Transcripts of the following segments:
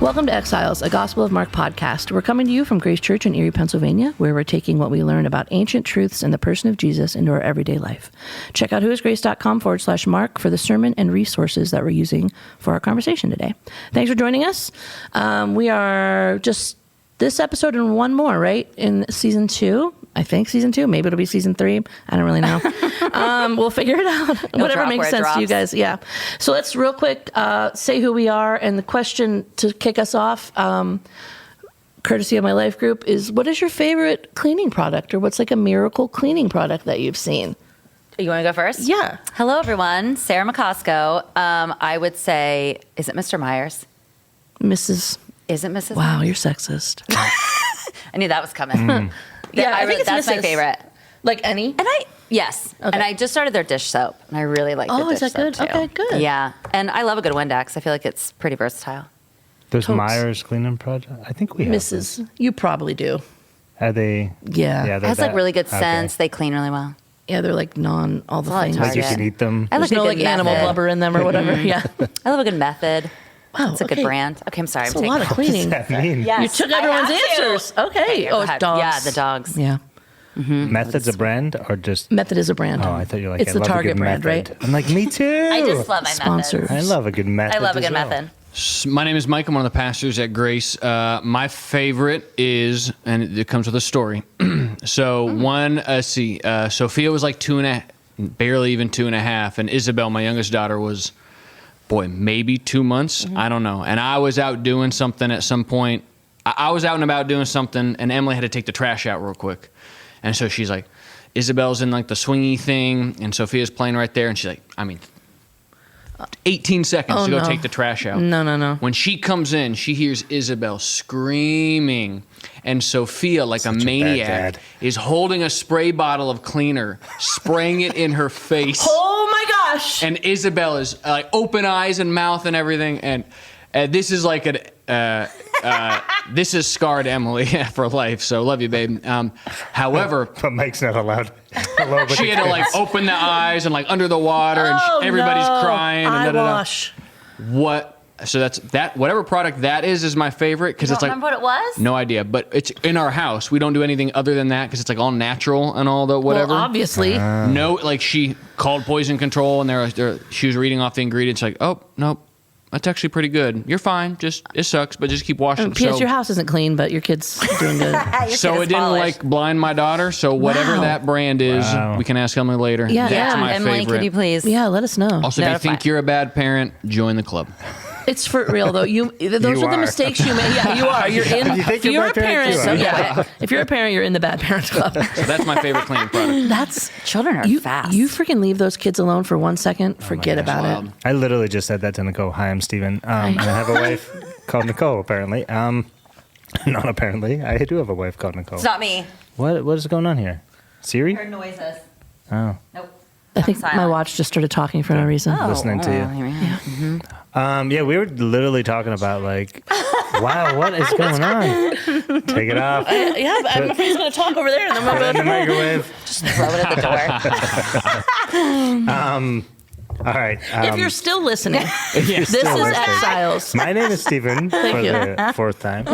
Welcome to Exiles, a Gospel of Mark podcast. We're coming to you from Grace Church in Erie, Pennsylvania, where we're taking what we learned about ancient truths and the person of Jesus into our everyday life. Check out whoisgrace.com/Mark for the sermon and resources that we're using for our conversation today. Thanks for joining us. We are just this episode and one more, right? In season 2. I think season 2. Maybe it'll be season 3. I don't really know. We'll figure it out. Whatever makes sense to you guys. Yeah. So let's real quick say who we are. And the question to kick us off, courtesy of my life group, is what is your favorite cleaning product, or what's like a miracle cleaning product that you've seen? You want to go first? Yeah. Hello, everyone. Sarah McCosco. I would say, is it Mr. Myers? Mrs. Is it Mrs. Wow, Myers? you're sexist. I knew that was coming. Yeah, I think it's that's Mrs. my favorite. Like any? Yes. Okay. And I just started their dish soap, and I really like the dish is that soap good? too. Okay, good. Yeah. And I love a good Windex. I feel like it's pretty versatile. There's Totes. Myers cleaning project. I think we have Mrs. You probably do. Are they? Yeah. Yeah, It they're has like that- really good okay. scents. They clean really well. Yeah, they're like all the It's a lot of things. Like you Target. can eat them. I There's like no a like good animal method. blubber in them or whatever. Yeah. I love a good method. Wow, It's a good brand. Okay, I'm sorry. That's I'm a lot of cleaning. What does that mean? Yes, You took I everyone's have to. answers. Okay. Oh, Go it's ahead. dogs. Yeah, the dogs. Yeah. Method's a brand or just? Method is a brand. Oh, I thought you were like, It's I the love Target a good brand, method. right? I'm like, me too. I just love my Sponsor. method. I love a good method. I love a as good well. method. My name is Mike. I'm one of the pastors at Grace. My favorite is, and it comes with a story. Sophia was like barely even 2.5, and Isabel, my youngest daughter, was, maybe 2 months. I don't know. And I was out doing something at some point. I was out and about doing something, and Emily had to take the trash out real quick. And so she's like, Isabel's in like the swingy thing, and Sophia's playing right there, and she's like, 18 seconds to go take the trash out. No. When she comes in, she hears Isabel screaming, and Sophia, like Such a a bad maniac, dad. is holding a spray bottle of cleaner, spraying it in her face. Oh my gosh. And Isabel is like open eyes and mouth and everything, and this is like this has scarred Emily for life. So love you, babe. However, But Mike's not allowed. Hello, but she had to like open the eyes and like under the water, and everybody's crying. And Eyewash. What? So that's that. Whatever product that is my favorite because You it's don't like remember what it was? no idea, but it's in our house. We don't do anything other than that because it's like all natural and all the whatever. Well, obviously. No, like she called poison control and she was reading off the ingredients. Like, oh nope, that's actually pretty good. You're fine. Just it sucks, but just keep washing. P.S. Your house isn't clean, but your kid's doing good. So it didn't like blind my daughter. So whatever Wow. that brand is, Wow. we can ask Emily later. Yeah. That's my Emily, favorite. could you please? Yeah, let us know. Also, if you Notify. think you're a bad parent, join the club. It's for real though. Those You are the are. mistakes you make. Yeah, you are. You're in. You think if you're you're a a bad parent, parent, you are. yeah. If you're a parent, you're in the bad parent club. So that's my favorite cleaning product. That's Children are you. fast. You freaking leave those kids alone for 1 second. Forget gosh. about it. Wild. I literally just said that to Nicole. Hi, I'm Steven. And I have a wife called Nicole, apparently. Not apparently. I do have a wife called Nicole. It's not me. What is going on here? Siri? Heard noises. Oh. Nope. I think silent. my watch just started talking for no reason. Oh, Listening to you. here we are. Yeah, we were literally talking about like, wow, what is going on? Take it off. Yeah, but I'm afraid he's going to talk over there, and then Put it in the we'll microwave. Throw it at the door. All right. If you're still listening, this is still listening. Exiles. My name is Steven for you. the 4th time.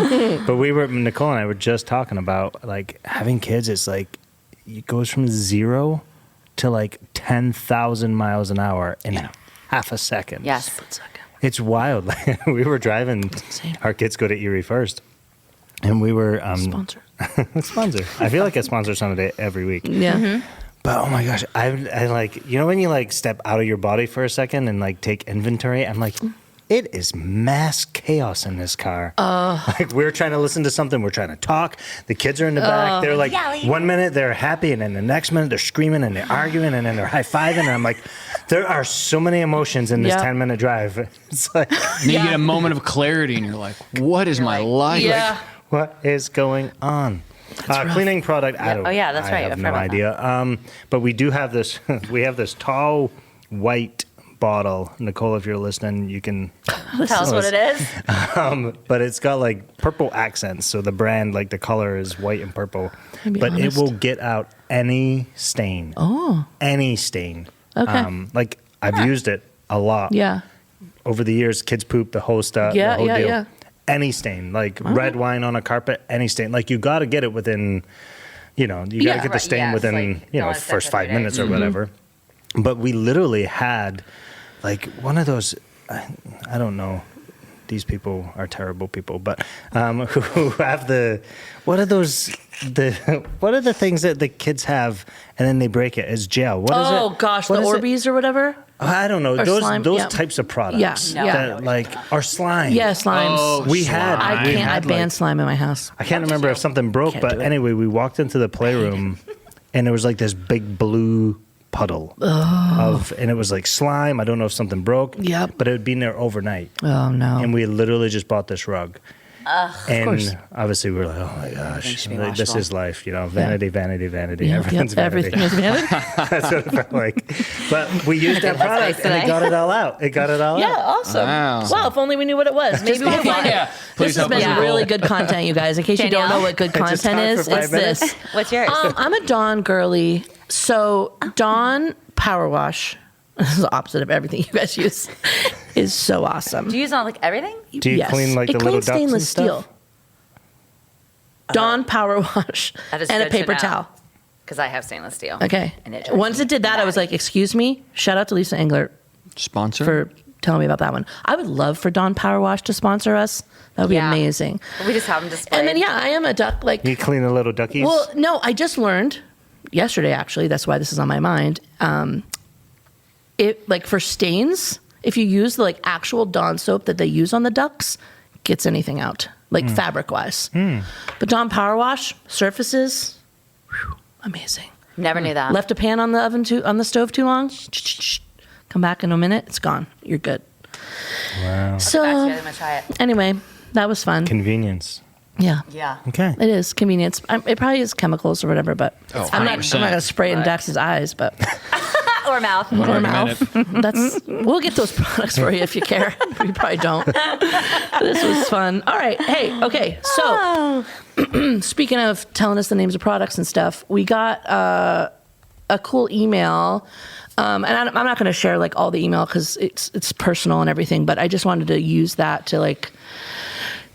But Nicole and I were just talking about like having kids. It's like it goes from 0 to like 10,000 miles an hour in half a second. Yes. It's wild. We were driving. insane. Our kids go to Erie first. And we were Sponsor. sponsor. I feel like I sponsor somebody every week. Yeah. But oh my gosh, I like, you know when you like step out of your body for a second and like take inventory? I'm like, it is mass chaos in this car. Like we're trying to listen to something, we're trying to talk. The kids are in the back. They're like, Yelling. 1 minute they're happy, and then the next minute they're screaming and they're arguing, and then they're high fiving. And I'm like, there are so many emotions in this Yeah. 10-minute drive. It's like, And you get a moment of clarity, and you're like, "What is my life?" Yeah. what is going on? Cleaning product. I don't. Oh, yeah, that's I right. I have no forgot about idea. But we do have this. We have this tall white bottle. Nicole, if you're listening, you can. Tell us what it is. But it's got like purple accents. So the brand, like the color, is white and purple. be But honest. it will get out any stain. Oh. Any stain. Okay. Like I've used it a lot. Yeah. Over the years, kids poop, the whole stuff. Yeah, the whole yeah, deal. yeah. any stain, like red wine on a carpet, any stain. Like you got to get it within, you got to get the stain within, first 5 minutes or whatever. But we literally had like one of those, I don't know. These people are terrible people, but who have what are the things that the kids have and then they break it as gel? What is it? Oh gosh, the Orbeez or whatever. I don't know. Or Those slime, types of products Yeah. that like are slime. Yeah, slimes. Oh, We had. I we can't. I had, banned like, slime in my house. I can't remember if something broke, Can't but do it. anyway, we walked into the playroom and there was like this big blue puddle and it was like slime. I don't know if something broke. Yep. But it had been there overnight. Oh no. And we literally just bought this rug. And course. obviously we were like, oh my gosh, Thanks to be like, this washable. is life, vanity, vanity, vanity. Yep, Everything's vanity. everything is vanity. That's what it felt like. But we used that product and it got it all out. Yeah, awesome. Wow. Well, if only we knew what it was. Maybe we could find it. Yeah. Please This has help us been with really Google. good content, you guys. In case you don't Danielle? know what good I just content talked is, for 5 it's minutes. this. What's yours? I'm a Dawn girly. So Dawn Power Wash, this is the opposite of everything you guys use, is so awesome. Do you use on like everything? Do you clean like it the little cleans ducks and stainless stuff? steel. Dawn Power Wash That is and a good to paper know. towel. Because I have stainless steel. Okay. And it drives Once me it did that, I was batty. like, excuse me, shout out to Lisa Englert Sponsor? for telling me about that one. I would love for Dawn Power Wash to sponsor us. That would be Yeah. amazing. We just have them displayed. And then, yeah, I am a duck. Like, You clean the little duckies? well, no, I just learned yesterday, actually. That's why this is on my mind. It like for stains, if you use the like actual Dawn soap that they use on the ducks, gets anything out, like fabric wise. But Dawn Power Wash surfaces, whew, amazing. Never knew that. Left a pan on the stove too long, come back in a minute, it's gone. You're good. Wow. So Actually, I'm going to try it. anyway, that was fun. Convenience. Yeah. Yeah. Okay. It is convenience. It probably is chemicals or whatever, but I'm not 100%. going to spray it in Dax's eyes, but Or mouth. or Argument. mouth. We'll get those products for you if you care. You probably don't. This was fun. All right. Hey. Okay. So, speaking of telling us the names of products and stuff, we got a cool email. And I'm not going to share like all the email because it's personal and everything, but I just wanted to use that to like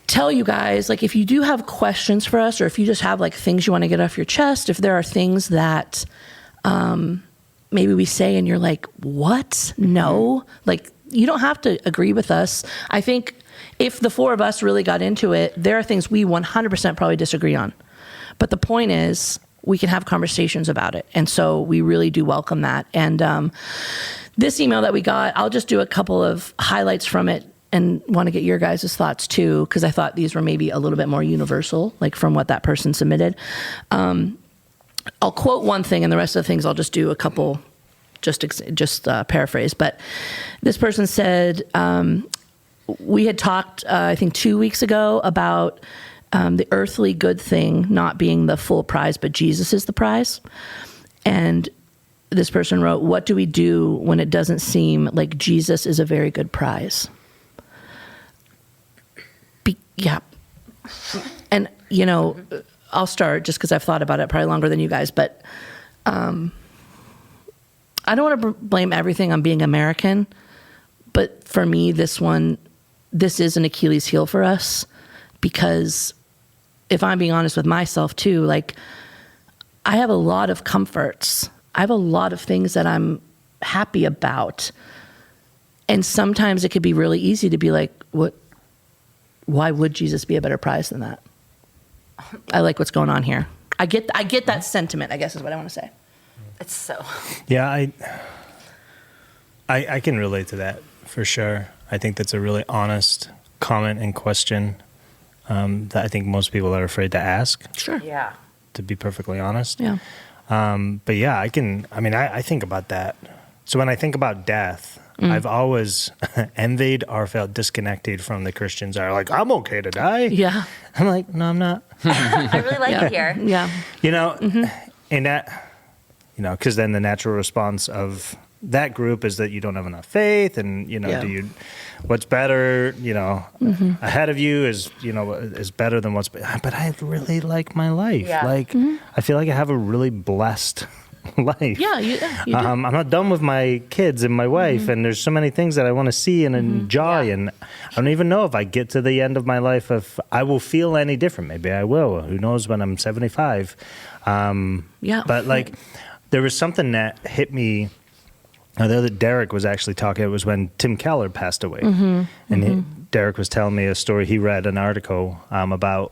tell you guys, like, if you do have questions for us, or if you just have like things you want to get off your chest, if there are things that maybe we say and you're like, what? No, like, you don't have to agree with us. I think if the four of us really got into it, there are things we 100% probably disagree on. But the point is, we can have conversations about it. And so we really do welcome that. And this email that we got, I'll just do a couple of highlights from it and want to get your guys' thoughts too, because I thought these were maybe a little bit more universal, like from what that person submitted. I'll quote one thing, and the rest of the things I'll just do a couple, just paraphrase. But this person said, we had talked, I think 2 weeks ago, about the earthly good thing not being the full prize, but Jesus is the prize. And this person wrote, what do we do when it doesn't seem like Jesus is a very good prize? Yeah. And, you know, I'll start just because I've thought about it probably longer than you guys, but I don't want to blame everything on being American, but for me, this is an Achilles heel for us, because if I'm being honest with myself too, like, I have a lot of comforts. I have a lot of things that I'm happy about. And sometimes it could be really easy to be like, why would Jesus be a better prize than that? I like what's going on here. I get that sentiment, I guess is what I want to say. It's so. Yeah, I can relate to that for sure. I think that's a really honest comment and question that I think most people are afraid to ask, Sure. Yeah. to be perfectly honest. Yeah. But yeah, I think about that. So when I think about death, I've always envied or felt disconnected from the Christians that are like, I'm okay to die. Yeah. I'm like, no, I'm not. I really like it here. Yeah. You know, and that, you know, because then the natural response of that group is that you don't have enough faith, and, you know, Yeah. what's better, you know, ahead of you is, you know, is better than but I really like my life. Yeah. Like, I feel like I have a really blessed life. Yeah, you do. I'm not done with my kids and my wife, and there's so many things that I want to see and enjoy, and I don't even know if I get to the end of my life if I will feel any different. Maybe I will. Who knows when I'm 75? But like, there was something that hit me. The other Derek was actually talking. It was when Tim Keller passed away, and Derek was telling me a story. He read an article about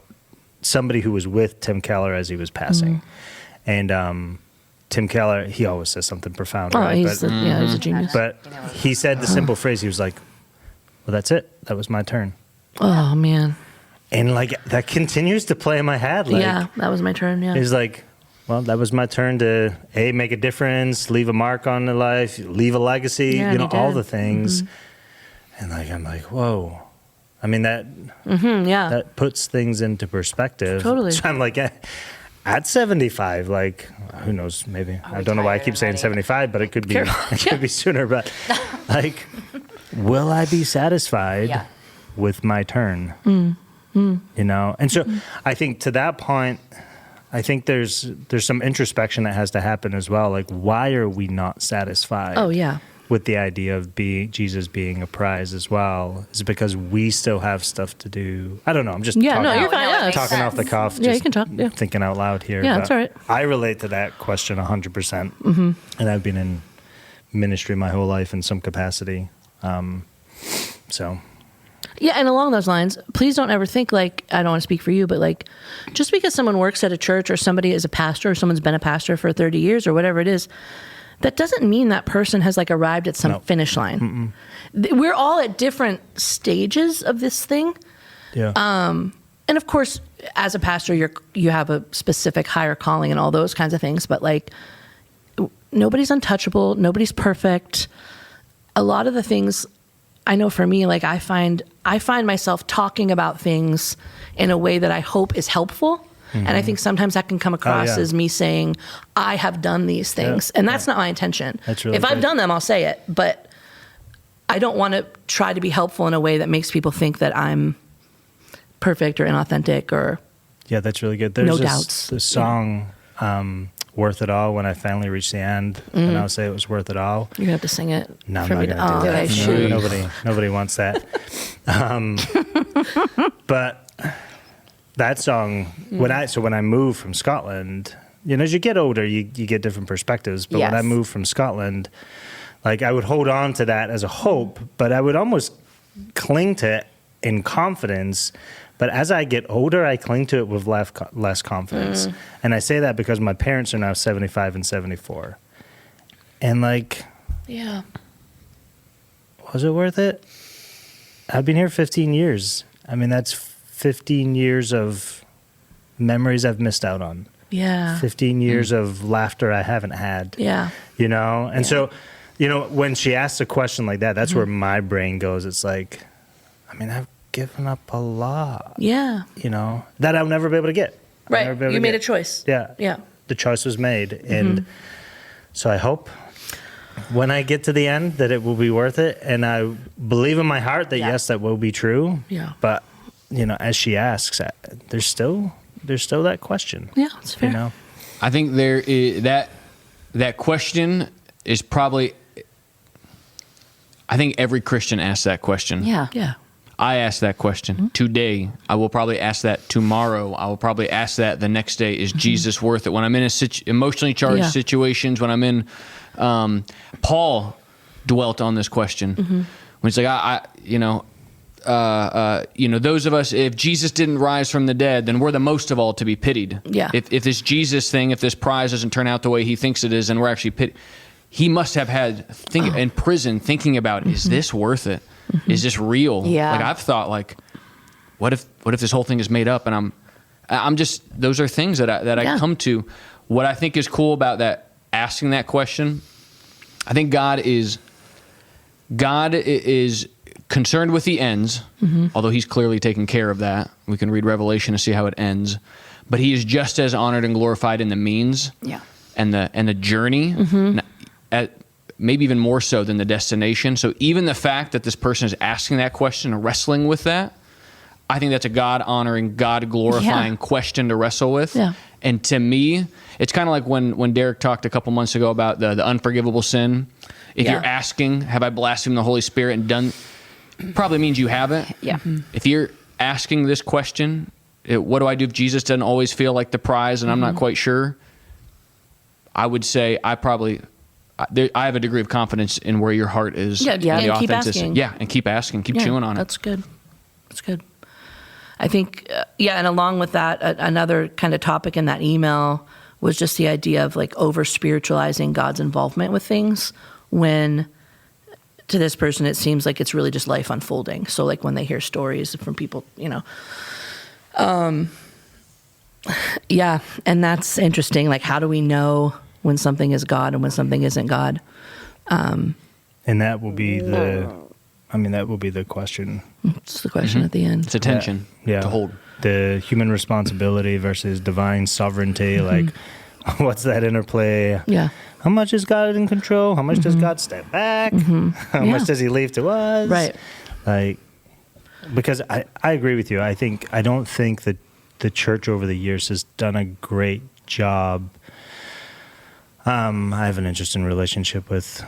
somebody who was with Tim Keller as he was passing, and Tim Keller, he always says something profound. Oh, right? he's a genius. But he said the simple phrase. He was like, "Well, that's it. That was my turn." Oh man. And like that continues to play in my head. Like, Yeah, that was my turn. Yeah. he's like, well, that was my turn to make a difference, leave a mark on their life, leave a legacy, Yeah, and he all did. the things. And like, I'm like, whoa. I mean, that that puts things into perspective. Totally. So I'm like, at 75, like, who knows? Maybe I don't know why I keep saying 75, but it could be it could be sooner. But like, will I be satisfied with my turn? You know, and so I think to that point, I think there's some introspection that has to happen as well. Like, why are we not satisfied? Oh yeah. With the idea of Jesus being a prize as well, is it because we still have stuff to do? I don't know. I'm just Yeah. talking, No, you're fine. it Yeah. makes talking off the sense. cuff. Yeah, you just can talk. Yeah. thinking out loud here. Yeah, but that's all right. I relate to that question 100%. And I've been in ministry my whole life in some capacity. So. Yeah, and along those lines, please don't ever think like, I don't want to speak for you, but like, just because someone works at a church or somebody is a pastor or someone's been a pastor for 30 years or whatever it is, that doesn't mean that person has like arrived at some finish line. We're all at different stages of this thing. Yeah. And of course, as a pastor, you have a specific higher calling and all those kinds of things, but like, nobody's untouchable. Nobody's perfect. A lot of the things, I know for me, like I find myself talking about things in a way that I hope is helpful. And I think sometimes that can come across as me saying, I have done these things. And that's not my intention. That's really if I've good. done them, I'll say it. But I don't want to try to be helpful in a way that makes people think that I'm perfect or inauthentic or Yeah, that's really good. There's No this, doubts. this song, Worth It All, when I finally reached the end, and I'll say it was worth it all. you're going to have to sing it. No, I'm for not me going to- to do okay, that. shoot. Nobody wants that. But that song, when I moved from Scotland, you know, as you get older, you get different perspectives. But when I Yes. moved from Scotland, like I would hold on to that as a hope, but I would almost cling to it in confidence. But as I get older, I cling to it with less confidence. And I say that because my parents are now 75 and 74. And like, Yeah. was it worth it? I've been here 15 years. I mean, that's 15 years of memories I've missed out on. Yeah. 15 years of laughter I haven't had. Yeah. You know? And so, you know, when she asks a question like that, that's where my brain goes. It's like, I mean, I've given up a lot, Yeah. you know, that I'll never be able to get. I'll never Right. be able You to made get. a choice. Yeah. Yeah. The choice was made. And so I hope when I get to the end that it will be worth it. And I believe in my heart that yes, that will be true. Yeah. But, you know, as she asks, there's still that question. Yeah, it's fair. You know? I think there is that question is probably. I think every Christian asks that question. Yeah. Yeah. I ask that question today. I will probably ask that tomorrow. I will probably ask that the next day. Is Jesus worth it? When I'm in emotionally charged situations, when I'm in, Paul dwelt on this question. When he's like, those of us, if Jesus didn't rise from the dead, then we're the most of all to be pitied. Yeah. If this Jesus thing, if this prize doesn't turn out the way he thinks it is, then we're actually pitied. He must have had in prison thinking about, is this worth it? Is this real? Yeah. Like I've thought, like, what if this whole thing is made up? And I'm just, those are things that I come to. What I think is cool about that, asking that question, I think God is concerned with the ends, although he's clearly taken care of that. We can read Revelation to see how it ends, but he is just as honored and glorified in the means and the journey, maybe even more so than the destination. So even the fact that this person is asking that question and wrestling with that, I think that's a God-honoring, God-glorifying question to wrestle with. Yeah. And to me, it's kind of like when Derek talked a couple months ago about the unforgivable sin. If you're asking, have I blasphemed the Holy Spirit and done, probably means you haven't. Yeah. If you're asking this question, what do I do if Jesus doesn't always feel like the prize and I'm not quite sure? I would say I have a degree of confidence in where your heart is. Yeah, and the and keep authenticity. asking. Yeah, and keep asking, keep chewing on it. That's good. That's good. I think, and along with that, another kind of topic in that email was just the idea of like over spiritualizing God's involvement with things when to this person it seems like it's really just life unfolding. So like when they hear stories from people, and that's interesting. Like, how do we know when something is God and when something isn't God? And that will be that will be the question. It's the question at the end. It's a tension to hold. The human responsibility versus divine sovereignty. Like, what's that interplay? Yeah. How much is God in control? How much does God step back? How much does he leave to us? Right. Like, because I agree with you. I don't think that the church over the years has done a great job. I have an interesting relationship with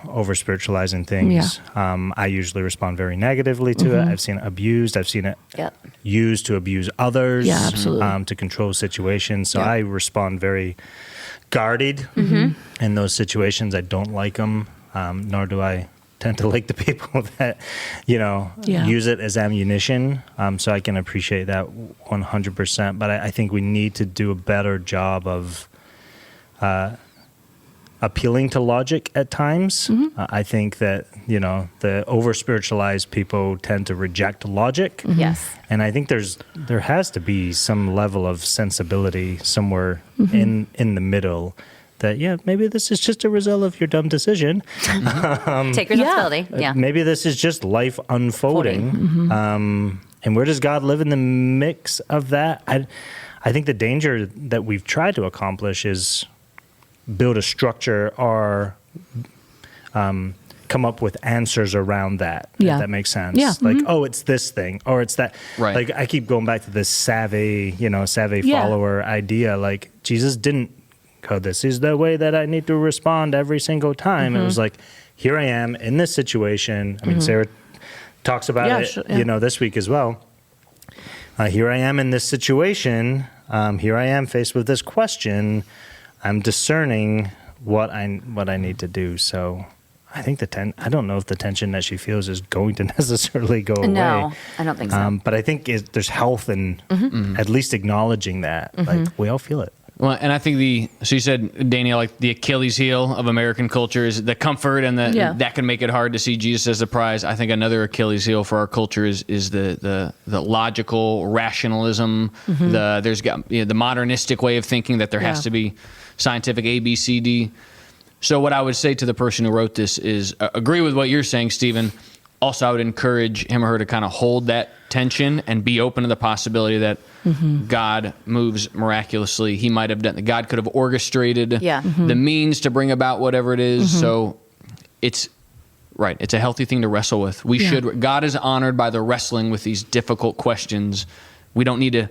over spiritualizing things. I usually respond very negatively to it. I've seen it abused. I've seen it used to abuse others. Yeah, absolutely. To control situations. So I respond very guarded in those situations. I don't like them, nor do I tend to like the people that, use it as ammunition. So I can appreciate that 100%. But I think we need to do a better job of appealing to logic at times. I think that, the over-spiritualized people tend to reject logic. Yes. And I think there has to be some level of sensibility somewhere in the middle that, maybe this is just a result of your dumb decision. Take responsibility. Yeah. Maybe this is just life unfolding. And where does God live in the mix of that? I think the danger that we've tried to accomplish is build a structure or come up with answers around that, if that makes sense. Yeah. Like, oh, it's this thing, or it's that. Right. Like, I keep going back to this savvy follower idea. Like, Jesus didn't go, this is the way that I need to respond every single time. It was like, here I am in this situation. I mean, Sarah talks about it, this week as well. Here I am in this situation. Here I am faced with this question. I'm discerning what I need to do. So I think I don't know if the tension that she feels is going to necessarily go away. No, I don't think so. But I think there's health in at least acknowledging that. Like, we all feel it. Well, and I think so you said, Daniel, like the Achilles heel of American culture is the comfort and that can make it hard to see Jesus as the prize. I think another Achilles heel for our culture is the logical rationalism. There's the modernistic way of thinking that there has to be scientific A, B, C, D. So what I would say to the person who wrote this is agree with what you're saying, Stephen. Also, I would encourage him or her to kind of hold that tension and be open to the possibility that God moves miraculously. He might have done. God could have orchestrated the means to bring about whatever it is. So it's right. It's a healthy thing to wrestle with. We should. God is honored by the wrestling with these difficult questions. We don't need to.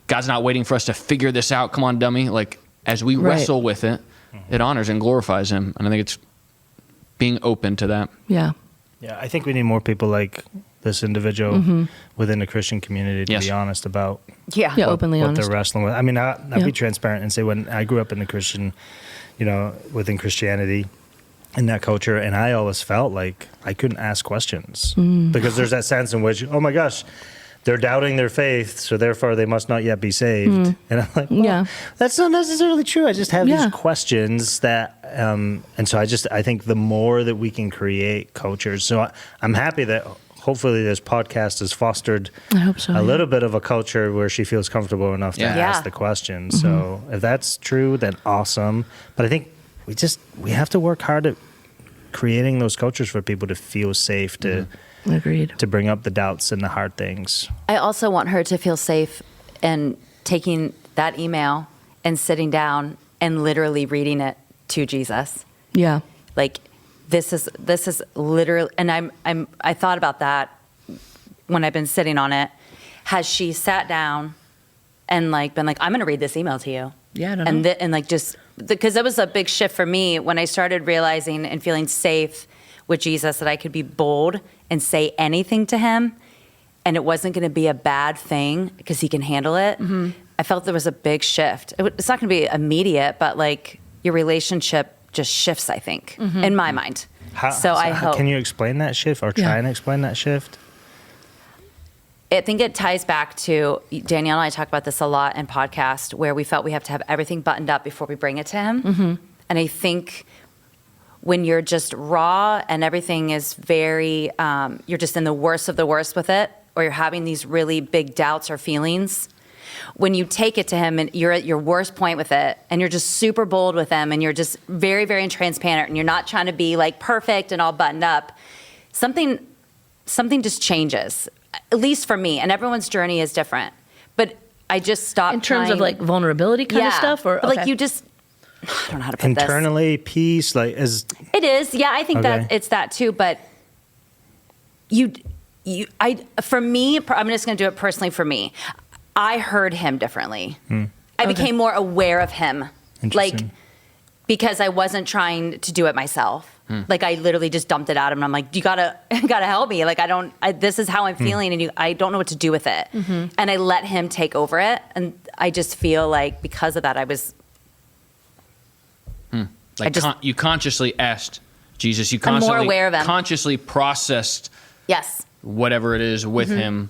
God's not waiting for us to figure this out. Come on, dummy. Like, as we wrestle with it, it honors and glorifies him. And I think it's being open to that. Yeah. Yeah, I think we need more people like this individual within the Christian community to be honest about openly what honest. they're wrestling with. I mean, I'll be transparent and say when I grew up in the Christian, within Christianity, in that culture, and I always felt like I couldn't ask questions because there's that sense in which, oh my gosh, they're doubting their faith, so therefore they must not yet be saved. And I'm like, well, that's not necessarily true. I just have these questions that, and so I think the more that we can create cultures. So I'm happy that hopefully this podcast has fostered a little bit of a culture where she feels comfortable enough to ask the questions. So if that's true, then awesome. But I think we have to work hard at creating those cultures for people to feel safe to. Agreed. To bring up the doubts and the hard things. I also want her to feel safe in taking that email and sitting down and literally reading it to Jesus. Yeah. Like, this is literally, and I thought about that when I've been sitting on it. Has she sat down and been like, I'm going to read this email to you? Yeah, I don't know. And like just because that was a big shift for me when I started realizing and feeling safe with Jesus that I could be bold and say anything to him and it wasn't going to be a bad thing because he can handle it. I felt there was a big shift. It's not going to be immediate, but like your relationship just shifts, I think, in my mind. I hope. Can you explain that shift or try and explain that shift? I think it ties back to Danielle and I talk about this a lot in podcast where we felt we have to have everything buttoned up before we bring it to him. And I think when you're just raw and everything is very, you're just in the worst of the worst with it, or you're having these really big doubts or feelings, when you take it to him and you're at your worst point with it and you're just super bold with him and you're just very, very transparent and you're not trying to be like perfect and all buttoned up, something just changes, at least for me. And everyone's journey is different. But I just stopped In terms of like vulnerability kind of stuff? Or But like you just, I don't know how to put Internally, peace, like is... It is. Yeah, I think that it's that too. But for me, I'm just going to do it personally for me. I heard him differently. I became more aware of him, like because I wasn't trying to do it myself. Like I literally just dumped it out of him. I'm like, you gotta help me. Like this is how I'm feeling, and I don't know what to do with it. And I let him take over it, and I just feel like because of that, I was. Like you consciously asked Jesus. You I'm more aware of him. Consciously processed. Yes. Whatever it is with him.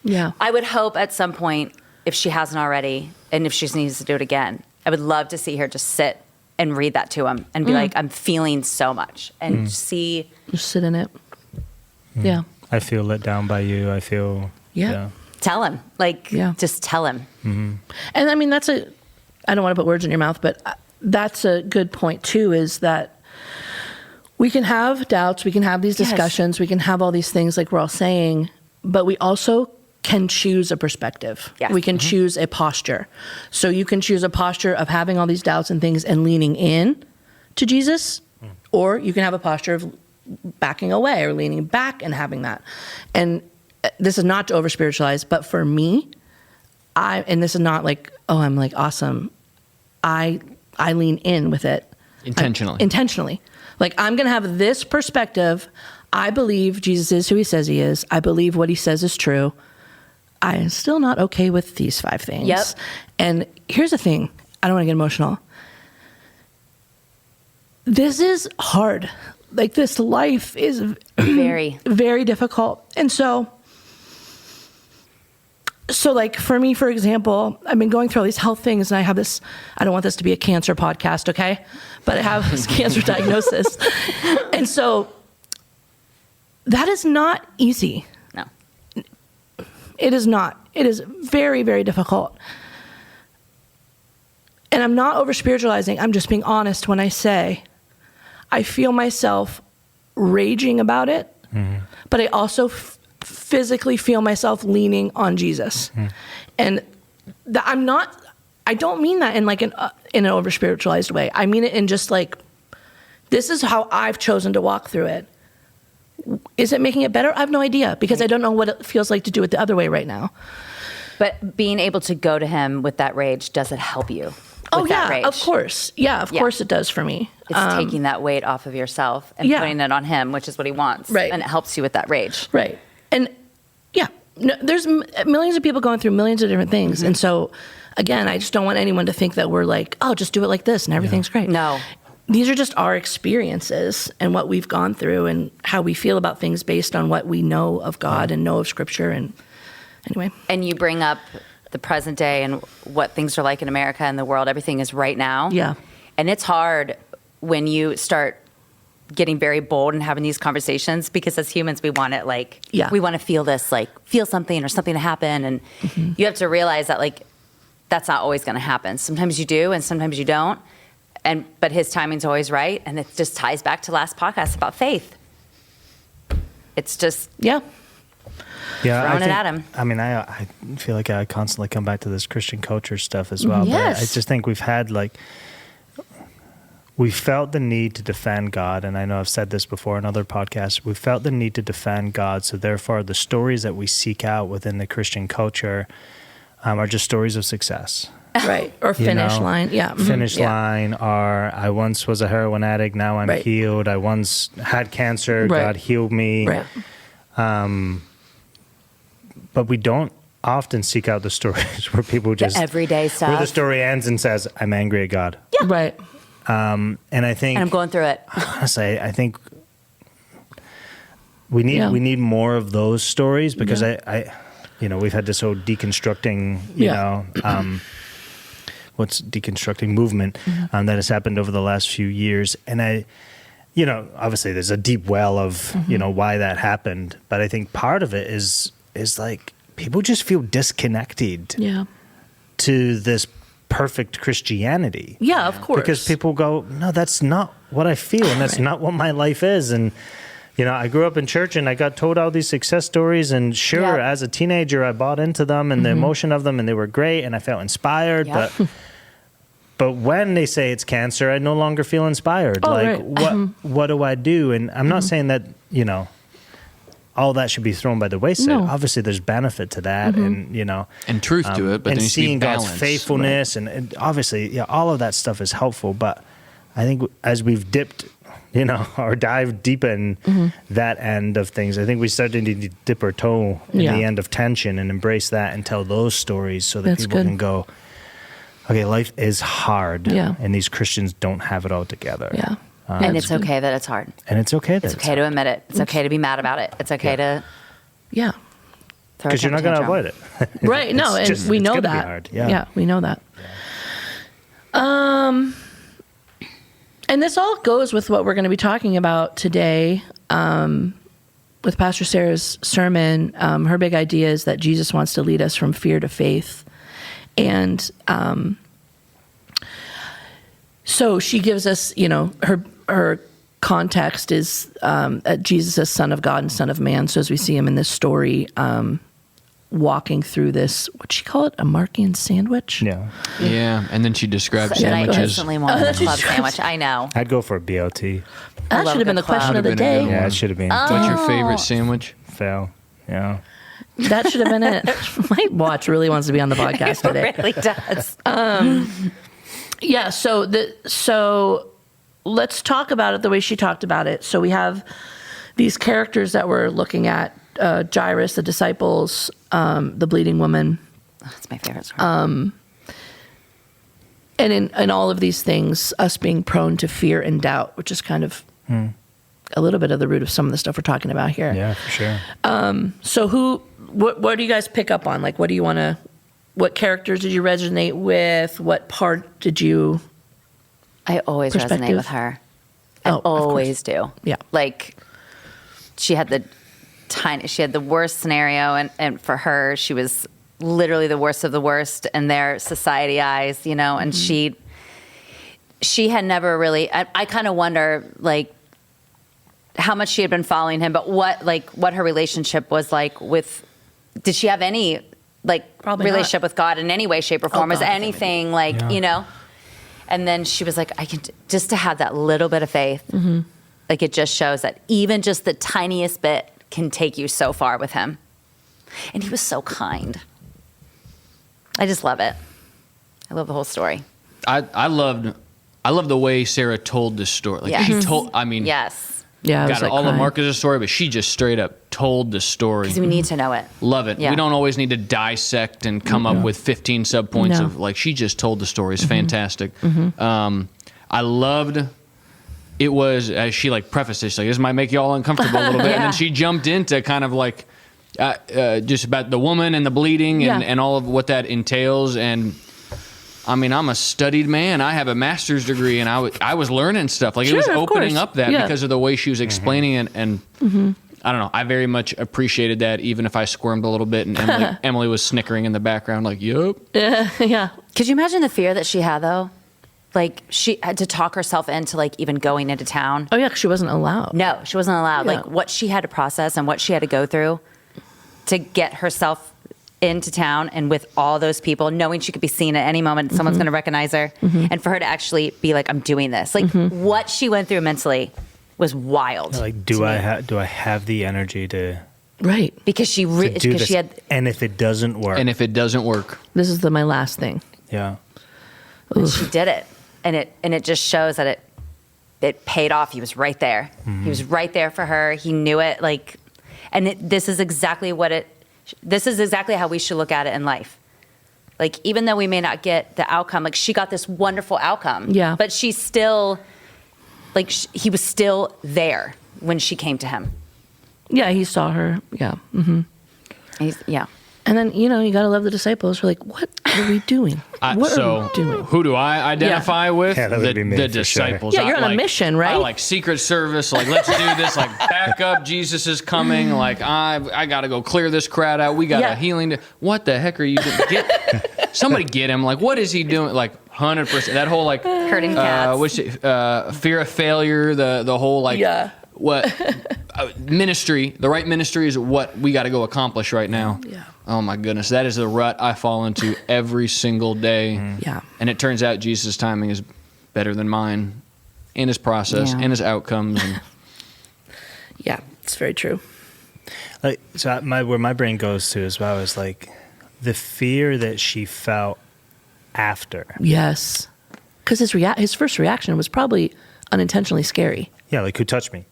Yeah. I would hope at some point, if she hasn't already, and if she needs to do it again, I would love to see her just sit and read that to him and be like, I'm feeling so much, and see. Just sit in it. Yeah. I feel let down by you. I feel. Yeah. Tell him. Just tell him. And I mean, I don't want to put words in your mouth, but that's a good point too, is that we can have doubts, we can have these discussions, we can have all these things like we're all saying, but we also can choose a perspective. Yes. We can choose a posture. So you can choose a posture of having all these doubts and things and leaning in to Jesus, or you can have a posture of backing away or leaning back and having that. And this is not to over spiritualize, but for me, and this is not like, oh, I'm like awesome. I lean in with it. Intentionally. Like, I'm going to have this perspective. I believe Jesus is who he says he is. I believe what he says is true. I am still not okay with these 5 things. Yep. And here's the thing. I don't want to get emotional. This is hard. Like, this life is very, very difficult. And so like for me, for example, I've been going through all these health things, and I have this, I don't want this to be a cancer podcast, okay? But I have this cancer diagnosis. And so that is not easy. No. It is not. It is very, very difficult. And I'm not over spiritualizing. I'm just being honest when I say I feel myself raging about it, but I also physically feel myself leaning on Jesus. And I don't mean that in like in an over spiritualized way. I mean it in just like, this is how I've chosen to walk through it. Is it making it better? I have no idea, because I don't know what it feels like to do it the other way right now. But being able to go to him with that rage, does it help you? Oh, yeah, that rage? of course. Yeah, of course it does for me. It's taking that weight off of yourself and putting it on him, which is what he wants. Right. And it helps you with that rage. Right. And yeah, there's millions of people going through millions of different things. And so, again, I just don't want anyone to think that we're like, oh, just do it like this and everything's great. No. These are just our experiences and what we've gone through and how we feel about things based on what we know of God and know of Scripture. And anyway. And you bring up the present day and what things are like in America and the world. Everything is right now. Yeah. And it's hard when you start getting very bold and having these conversations, because as humans, we want it like, we want to feel this, like feel something or something to happen. And you have to realize that like, that's not always going to happen. Sometimes you do and sometimes you don't. But his timing's always right. And it just ties back to last podcast about faith. It's just throwing it at him. I mean, I feel like I constantly come back to this Christian culture stuff as well. Yes. But I just think we felt the need to defend God. And I know I've said this before in other podcasts. We felt the need to defend God. So therefore, the stories that we seek out within the Christian culture are just stories of success. Right. Or finish line. Yeah. Mhm. Finish Yeah. line, or I once was a heroin addict, now I'm Right. healed. I once had cancer, Right. God healed me. Right. But we don't often seek out the stories where people just everyday where the stuff. story ends and says, I'm angry at God. Right. And I think And I'm going through it. honestly, I think we need Yeah. more of those stories, because Yeah. I we've had this whole deconstructing, what's deconstructing movement Mm-hmm. that has happened over the last few years, and obviously there's a deep well of Mm-hmm. why that happened, but I think part of it is like people just feel disconnected Yeah. to this perfect Christianity. Yeah, of course. Because people go, no, that's not what I feel, and that's not what my life is. And, I grew up in church, and I got told all these success stories, and sure, Yeah. as a teenager, I bought into them and the emotion of them, and they were great, and I felt inspired. Yep. But when they say it's cancer, I no longer feel inspired. Oh, like, right. what do I do? And I'm not saying that, all that should be thrown by the wayside. No. Obviously, there's benefit to that, and And truth to it, but and there needs to be seeing God's balance. faithfulness, and obviously, all of that stuff is helpful. But I think as we've dipped, or dived deep in that end of things, I think we started to dip our toe in Yeah. the end of tension and embrace that and tell those stories so that That's people good. can go, okay, life is hard, Yeah. and these Christians don't have it all together. Yeah. And it's okay that it's hard. And it's okay that It's okay to admit it. It's okay to be mad about it. It's okay to Yeah. throw a because you're not going to tantrum. avoid it. Right. No, It's and just- we it's know gonna be that. hard. Yeah. we know that. And this all goes with what we're going to be talking about today with Pastor Sarah's sermon. Her big idea is that Jesus wants to lead us from fear to faith. And so she gives us, her context is that Jesus is Son of God and Son of Man. So as we see him in this story, walking through this, what'd she call it? A Markian sandwich? Yeah. Yeah, and then she describes And I sandwiches. instantly wanted a club just- sandwich. I know. I'd go for a BLT. That love should have been the the question of club. the Would've been a day. good Yeah, it should have been. What's your favorite sandwich? Fail. Yeah. That should have been it. My watch really wants to be on the podcast today. It really does. Yeah, so let's talk about it the way she talked about it. So we have these characters that we're looking at, Jairus, the disciples, the bleeding woman. That's my favorite story. And in all of these things, us being prone to fear and doubt, which is kind of a little bit of the root of some of the stuff we're talking about here. Yeah, for sure. So what do you guys pick up on? Like, what characters did you resonate with? What part did you... I always resonate Perspective? with her. I Oh, of course. always do. Yeah. Like, she had the worst scenario, and for her, she was literally the worst of the worst in their society eyes, and she had never really, I kind of wonder, like, how much she had been following him, but what her relationship was like did she have any, like, Probably not. relationship with God in any way, shape, or form? God, Is anything, like, Yeah. And then she was like, just to have that little bit of faith, like, it just shows that even just the tiniest bit can take you so far with him. And he was so kind. I just love it. I love the whole story. I loved the way Sarah told this story. Like Yes. she told, I mean, Yes. Yeah, I was got like all the crying. Marcus' story, but she just straight up told the story. Because we need to know it. Love it. Yeah. We don't always need to dissect and come up with 15 subpoints No. of, like, she just told the story. It's fantastic. I loved it was, as she, like, prefaced it, she's like, this might make you all uncomfortable a little bit. And Yeah. then she jumped into kind of like just about the woman and the bleeding and, Yeah. and all of what that entails. And I mean, I'm a studied man. I have a master's degree, and I was learning stuff. Like, it was Sure, of opening course. up that Yeah. because of the way she was explaining it. And I don't know. I very much appreciated that, even if I squirmed a little bit. And Emily was snickering in the background, like, "Yup." Yeah. Could you imagine the fear that she had, though? Like, she had to talk herself into, like, even going into town. Oh, yeah, 'cause she wasn't allowed. No, she wasn't allowed. Yeah. Like, what she had to process and what she had to go through to get herself into town, and with all those people, knowing she could be seen at any moment, someone's going to recognize her, and for her to actually be like, I'm doing this. Like, what she went through mentally was wild. Like, to do me. I have the energy to Right. Because she do this? had And if it doesn't work, And if it doesn't work, This is my last thing. Yeah. And she did it. And it just shows that it paid off. He was right there. He was right there for her. He knew it. Like, and this is exactly how we should look at it in life. Like, even though we may not get the outcome, like, she got this wonderful outcome. Yeah. But she's still, like, he was still there when she came to him. Yeah, he saw her. Yeah. Yeah. And then, you got to love the disciples. We're like, what are we doing? What are we doing? Who do I identify with? Yeah, that would be me the for disciples. sure. Yeah, you're on a mission, right? I like Secret Service. Like, let's do this. Like, back up. Jesus is coming. Like, I got to go clear this crowd out. We got a healing. What the heck are you doing? Somebody get him. Like, what is he doing? Like, 100%. That whole, like, hurting cats. fear of failure. The whole, like, what ministry, the right ministry is what we got to go accomplish right now. Yeah. Oh my goodness, that is the rut I fall into every single day. Yeah. And it turns out Jesus' timing is better than mine, in his process, and his outcomes. And Yeah, it's very true. Like, so where my brain goes to as well is like the fear that she felt after. Yes. Because his first reaction was probably unintentionally scary. Yeah, like, who touched me?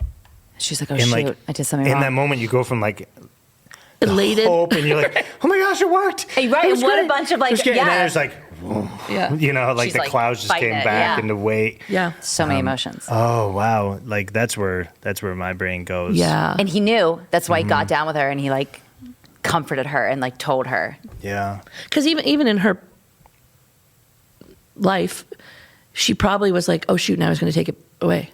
She's like, oh, And, shoot, like, I did something in wrong. that moment, you go from like Elated. hope, and you're like, oh my gosh, it worked. Hey, right, It was what a great. bunch of, like, It was great. And then yeah. there's like, Yeah. like She's, the like, clouds just fighting came it, back yeah. into weight. Yeah. So many emotions. Oh wow, like that's where my brain goes. Yeah. And he knew. That's why he got down with her and he, like, comforted her and, like, told her. Yeah. Because even in her life, she probably was like, oh, shoot, now he's going to take it away.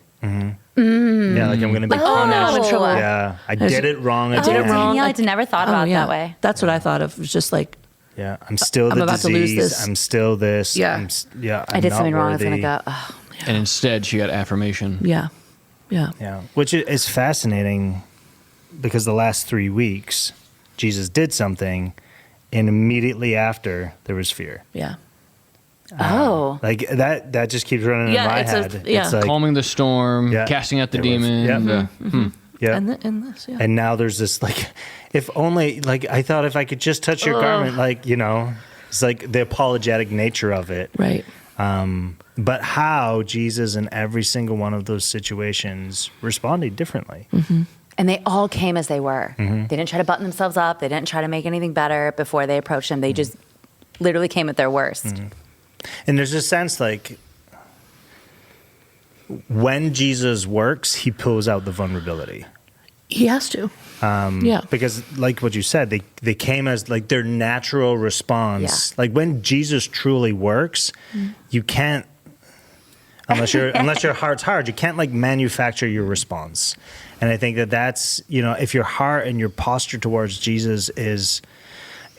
Yeah, like I'm gonna be Like, oh, no, I'm in punished. trouble. Yeah, I did it wrong. I did it wrong. Yeah, I never thought about it that way. That's what I thought of. It was just like, Yeah, I'm still I'm the about to lose disease. this. I'm still this. Yeah. I did not something wrong. I was worthy. going to go, oh. and instead, she got affirmation. yeah. Yeah. Yeah, which is fascinating because the last 3 weeks, Jesus did something, and immediately after there was fear. Yeah. Oh. Like that just keeps running Yeah, in my it's head. yeah. It's like, Calming the storm, Yeah. casting out the There was- demon. yeah. yeah. And this, yeah. And now there's this like, if only, like, I thought if I could just touch your garment, like, it's like the apologetic nature of it. Right. But how Jesus in every single one of those situations responded differently. And they all came as they were. They didn't try to button themselves up. They didn't try to make anything better before they approached him. They just literally came at their worst. And there's a sense like when Jesus works, he pulls out the vulnerability. He has to. Yeah. Because like what you said, they came as like their natural response. Yeah. Like when Jesus truly works, you can't, unless your heart's hard, you can't like manufacture your response. And I think that's, if your heart and your posture towards Jesus is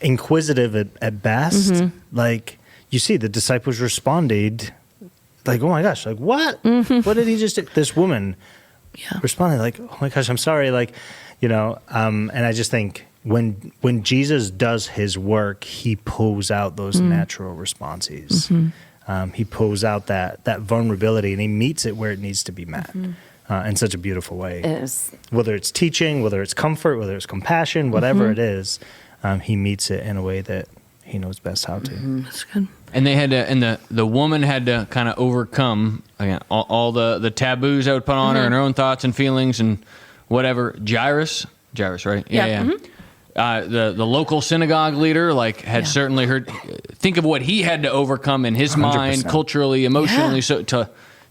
inquisitive at best, like you see the disciples responded like, oh my gosh, like what? What did he just do? This woman responded like, oh my gosh, I'm sorry. Like, and I just think when Jesus does his work, he pulls out those natural responses. He pulls out that vulnerability and he meets it where it needs to be met in such a beautiful way. It was, Whether it's teaching, whether it's comfort, whether it's compassion, whatever it is, he meets it in a way that he knows best how to. That's good. And they had to, and the woman had to kind of overcome again all the taboos that would put on her and her own thoughts and feelings and whatever. Jairus, right? Yeah. The local synagogue leader had certainly heard. Think of what he had to overcome in his mind, 100%. culturally, emotionally, so to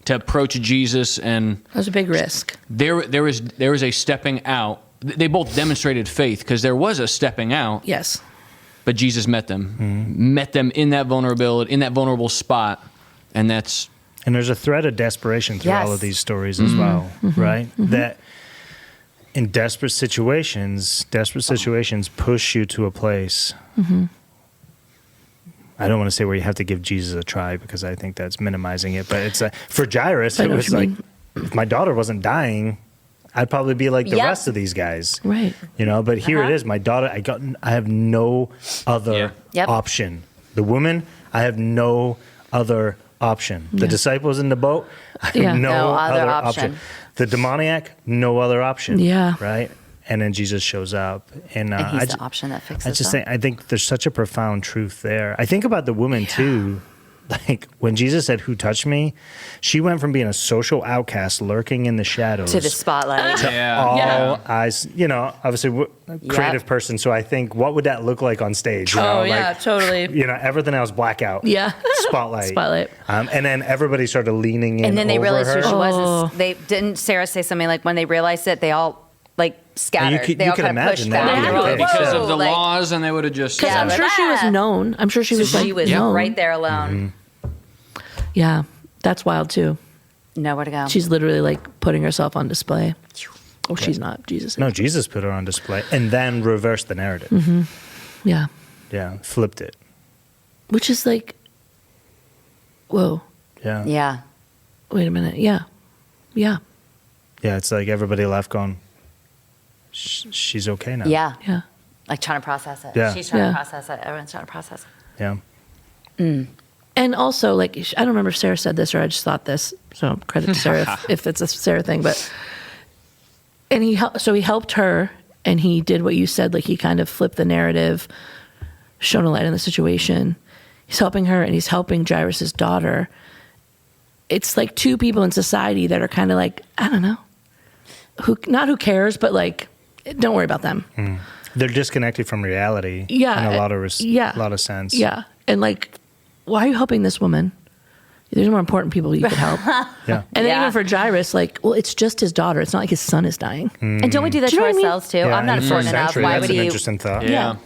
approach Jesus. And That was a big risk. there was a stepping out. They both demonstrated faith because there was a stepping out. Yes. But Jesus met them in that vulnerability, in that vulnerable spot, and that's. And there's a thread of desperation through all Yes. of these stories as well, right? That in desperate situations push you to a place. I don't want to say where you have to give Jesus a try because I think that's minimizing it. But it's for Jairus, I it know what was you like, mean. if my daughter wasn't dying, I'd probably be like the Yep. rest of these guys. Right. But here it is. My daughter, I have no other Yep. option. The woman, I have no other option. The disciples in the boat, I have Yeah. no, No other other option. option. The demoniac, no other option. Yeah. Right? and then Jesus shows up, and And he's I the option that fixes I just them. think I think there's such a profound truth there. I think about the woman too. Like when Jesus said, "Who touched me?" She went from being a social outcast lurking in the shadows To the spotlight. all eyes. You know, obviously, a creative person. So I think, what would that look like on stage? You know, like, totally. you know, everything else blackout. Yeah. Spotlight. Spotlight. And then everybody started leaning in. And then they over realized her. who she was. Oh. And they didn't Sarah say something like when they realized it, they all like scattered. They you all could kind of pushed imagine that back. would They be were the like, case. Because "Whoa," of the like- laws, and they would have just. Because Yeah, I'm like sure she was that. known. I'm sure she was She like was known. right there alone. Yeah, that's wild too. Nowhere to go. She's literally like putting herself on display. Oh, she's not. Jesus. No, Jesus put her on display and then reversed the narrative. Yeah. Yeah, flipped it. Which is like, whoa, Yeah. yeah. wait a minute. Yeah. Yeah. Yeah, it's like everybody left going, she's okay now. Yeah. Yeah. Like trying to process it. Yeah. She's trying Yeah. to process it. Everyone's trying to process it. Yeah. And also, like, I don't remember if Sarah said this or I just thought this. So credit to Sarah if it's a Sarah thing. But, and he helped her and he did what you said. Like, he kind of flipped the narrative, shone a light on the situation. He's helping her and he's helping Jairus' daughter. It's like two people in society that are kind of like, I don't know, not who cares, but like, don't worry about them. They're disconnected from reality. Yeah. In a lot of yeah. a lot of sense. Yeah. And like, why are you helping this woman? There's more important people you could help. Yeah. And then Yeah. even for Jairus, like, well, it's just his daughter. It's not like his son is dying. And don't we do that Do you to know what I mean? ourselves too? Yeah, I'm not in the first important enough. century, Why that's would an he? interesting thought. Yeah.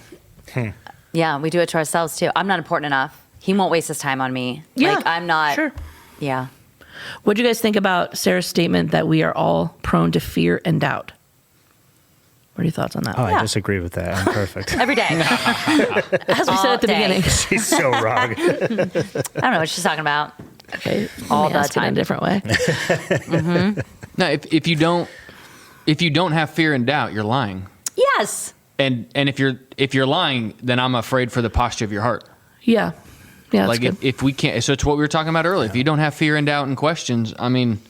Yeah, we do it to ourselves too. I'm not important enough. He won't waste his time on me. Yeah. Like I'm not. Sure. Yeah. What do you guys think about Sarah's statement that we are all prone to fear and doubt? What are your thoughts on that? Oh, Yeah. I disagree with that. I'm perfect. Every day. As we said all at the day. beginning. She's so wrong. I don't know what she's talking about. Okay. All Let me the ask it in a time. different way. No, if you don't have fear and doubt, you're lying. Yes. And if you're lying, then I'm afraid for the posture of your heart. Yeah. Yeah. That's Like good. if we can't, so it's what we were talking about earlier. If you don't have fear and doubt and questions, I mean,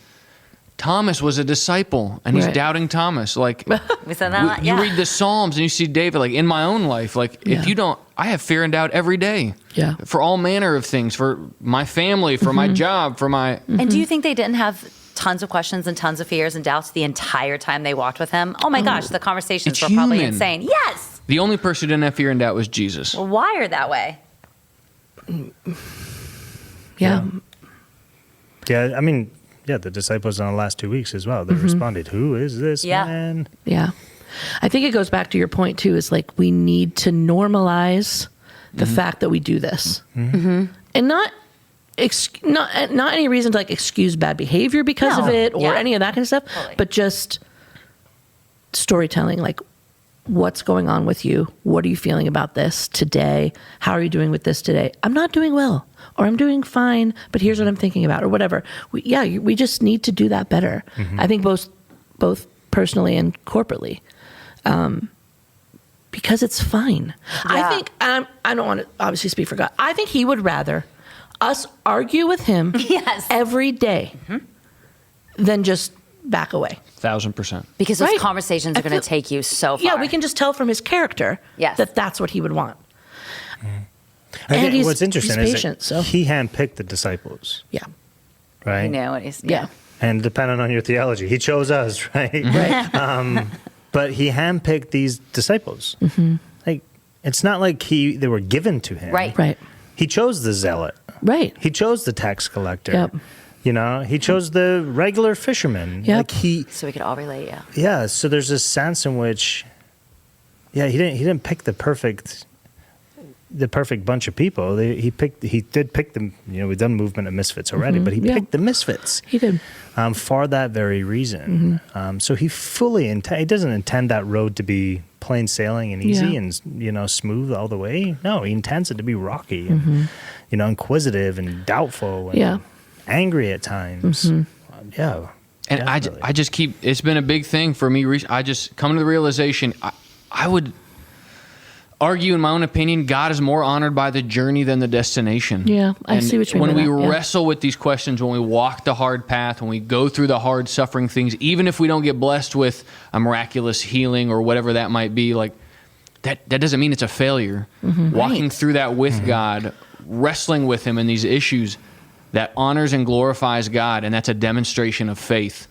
Thomas was a disciple, and he's Right. doubting Thomas. Like We said that. you Yeah. read the Psalms and you see David. Like in my own life, like Yeah. if you don't, I have fear and doubt every day. Yeah. For all manner of things, for my family, for my job, for my. And do you think they didn't have tons of questions and tons of fears and doubts the entire time they walked with him? Oh my gosh, the conversations It's were probably human. insane. Yes. The only person who didn't have fear and doubt was Jesus. Well, wired that way. Yeah. Yeah, I mean, yeah, the disciples in the last 2 weeks as well. They responded, "Who is this Yeah. man?" Yeah. I think it goes back to your point too, is like we need to normalize the fact that we do this. And not any reason to like excuse bad behavior because of No. it or Yeah. any of that kind of stuff, Totally. but just storytelling, like what's going on with you? What are you feeling about this today? How are you doing with this today? I'm not doing well, or I'm doing fine, but here's what I'm thinking about, or whatever. We just need to do that better. I think both personally and corporately, because it's fine. I Yeah. think I don't want to obviously speak for God. I think He would rather us argue with Him Yes. every day than just back away. 1,000%. Because those Right. conversations I are going to feel- take you so far. Yeah, we can just tell from His character Yes. that that's what He would want. I And think he's- what's interesting he's is patient, that so. he handpicked the disciples, Yeah. right? You know what he's. Yeah. And depending on your theology, he chose us, right? Right. But he handpicked these disciples. Like, it's not like they were given to him. Right. Right. He chose the zealot. Right. He chose the tax collector. Yep. You know, he chose the regular fisherman. Yep. Like So we could all relate. Yeah. yeah. So there's this sense in which, yeah, he didn't pick the perfect bunch of people. He did pick them. You know, we've done movement of misfits already, but he Yeah. picked the misfits. He did. For that very reason. So he fully he doesn't intend that road to be plain sailing and easy Yeah. and smooth all the way. No, he intends it to be rocky and inquisitive and doubtful and Yeah. angry at times. Yeah. And definitely. I just it's been a big thing for me. I just come to the realization, I would, argue, in my own opinion, God is more honored by the journey than the destination. Yeah, I see what you mean When by we that, yeah. wrestle with these questions, when we walk the hard path, when we go through the hard suffering things, even if we don't get blessed with a miraculous healing or whatever that might be, like that doesn't mean it's a failure. Walking through that with God, wrestling with him in these issues, that honors and glorifies God, and that's a demonstration of faith.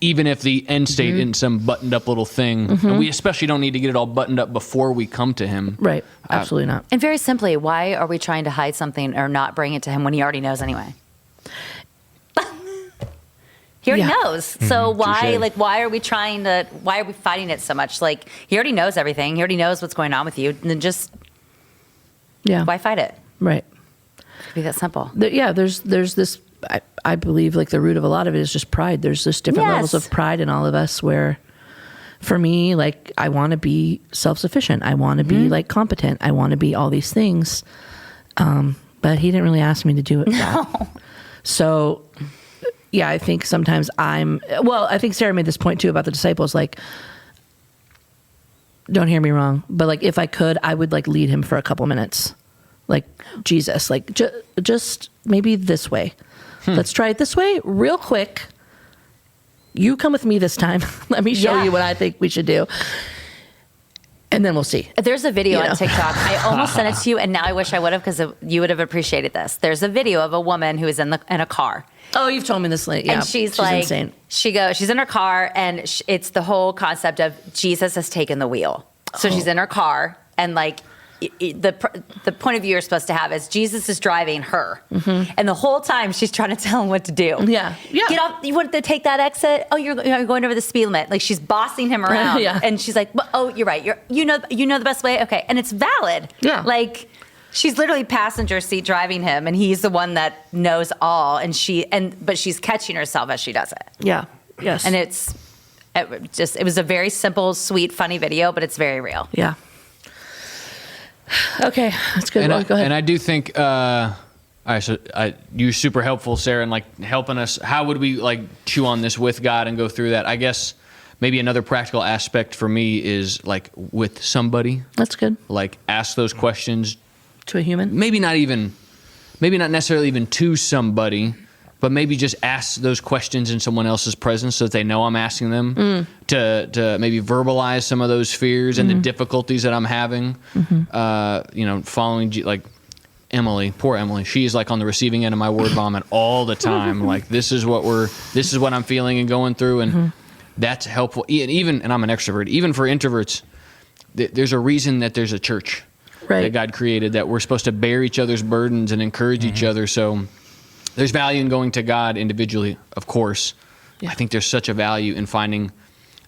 Even if the end state isn't some buttoned up little thing. And we especially don't need to get it all buttoned up before we come to him. Right. Absolutely not. And very simply, why are we trying to hide something or not bring it to him when he already knows anyway? He already knows. So why, Touché. why are we fighting it so much? Like, he already knows everything. He already knows what's going on with you. And then just, why fight it? Right. Could be that simple. There's this, I believe, like the root of a lot of it is just pride. There's just different levels of pride in all of us where, for me, like, I want to be self-sufficient. I want to be like competent. I want to be all these things. But he didn't really ask me to do it. No. So yeah, I think sometimes I think Sarah made this point too about the disciples, like, don't hear me wrong, but like, if I could, I would like lead him for a couple minutes. Like, Jesus, like just maybe this way. Let's try it this way real quick. You come with me this time. Let me show you what I think we should do. And then we'll see. There's a video on TikTok. I almost sent it to you, and now I wish I would have, because you would have appreciated this. There's a video of a woman who is in a car. Oh, you've told me this late. Yeah, and she's like, insane. She's in her car, and it's the whole concept of Jesus has taken the wheel. So she's in her car, and like, the point of view you're supposed to have is Jesus is driving her, and the whole time she's trying to tell him what to do. Yeah. Get off. You want to take that exit? Oh, you're going over the speed limit. Like, she's bossing him around, and she's like, "Oh, you're right. You know the best way. Okay." And it's valid. Yeah. Like, she's literally passenger seat driving him, and he's the one that knows all. But she's catching herself as she does it. Yeah. Yes. And it was a very simple, sweet, funny video, but it's very real. Yeah. Okay, that's good. Go ahead. And I do think, you're super helpful, Sarah, in like helping us. How would we like chew on this with God and go through that? I guess maybe another practical aspect for me is like with somebody. That's good. Like, ask those questions To a human? maybe not necessarily even to somebody, but maybe just ask those questions in someone else's presence so that they know I'm asking them to maybe verbalize some of those fears and the difficulties that I'm having. Following, like Emily, poor Emily, she's like on the receiving end of my word vomit all the time. Like, this is what I'm feeling and going through. And that's helpful. And I'm an extrovert, even for introverts, there's a reason that there's a church that God created, that we're supposed to bear each other's burdens and encourage each other. So there's value in going to God individually, of course. Yeah. I think there's such a value in finding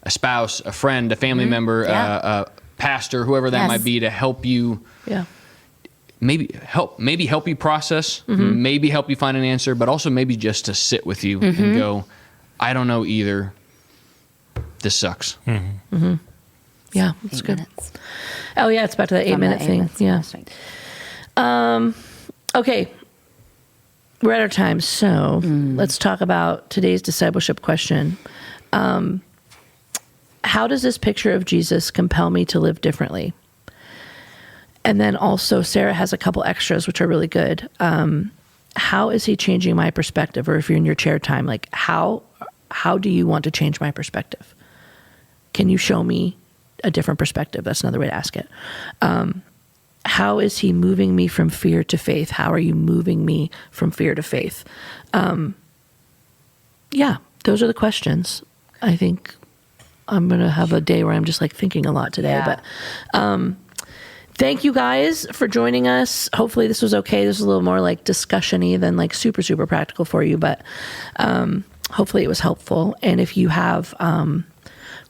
a spouse, a friend, a family member, a pastor, whoever that might be, to help you. Yeah. Maybe help you process, maybe help you find an answer, but also maybe just to sit with you and go, I don't know either. This sucks. Yeah, that's good. Minutes. Oh yeah, it's back to that 8-minute thing. Yeah. Okay. We're at our time, so let's talk about today's discipleship question. How does this picture of Jesus compel me to live differently? And then also, Sarah has a couple extras, which are really good. How is he changing my perspective? Or if you're in your chair time, like how do you want to change my perspective? Can you show me a different perspective? That's another way to ask it. How is he moving me from fear to faith? How are you moving me from fear to faith? Yeah, those are the questions. I think I'm going to have a day where I'm just like thinking a lot today. Yeah. But thank you guys for joining us. Hopefully this was okay. This was a little more like discussion-y than like super, super practical for you. But hopefully it was helpful. And if you have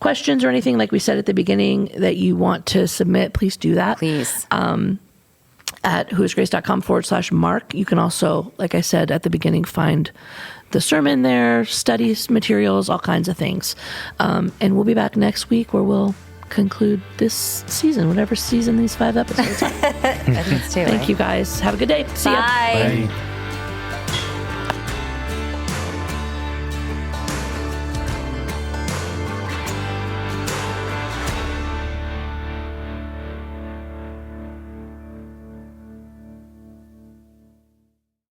questions or anything, like we said at the beginning, that you want to submit, please do that. Please. At whoisgrace.com/Mark. You can also, like I said at the beginning, find the sermon there, studies, materials, all kinds of things. And we'll be back next week where we'll conclude this season, whatever season these 5 episodes are. I think it's 2. Thank you guys. Have a good day. See ya. Bye. Bye.